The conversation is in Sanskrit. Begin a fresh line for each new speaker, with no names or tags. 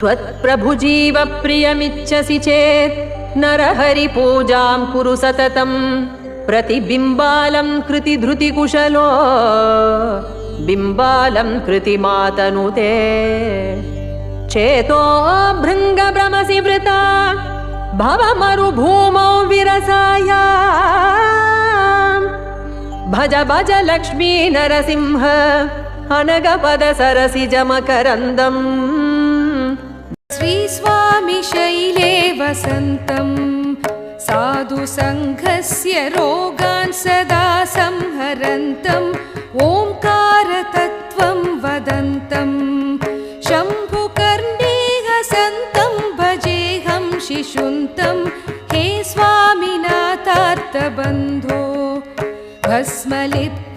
त्वत्प्रभुजीवप्रियमिच्छसि चेत् नरहरिपूजां कुरु सततं प्रतिबिम्बालं कृतिधृतिकुशलो बिम्बालं कृतिमातनुते चेतो भृङ्गभ्रमसि वृता भवमरुभूमौ विरसाया भज भज लक्ष्मी नरसिंह अनगपद सरसिजमकरन्दम्
श्रीस्वामि शैले वसन्तं साधु संघस्य रोगान् सदा संहरन्तम् ओंकारतत्त्वं वदन्तं शम्भुकर्णेहसन्तं भजेऽहं शिशुन्तं हे स्वामिनाथार्तबन्धो भस्मलिप्त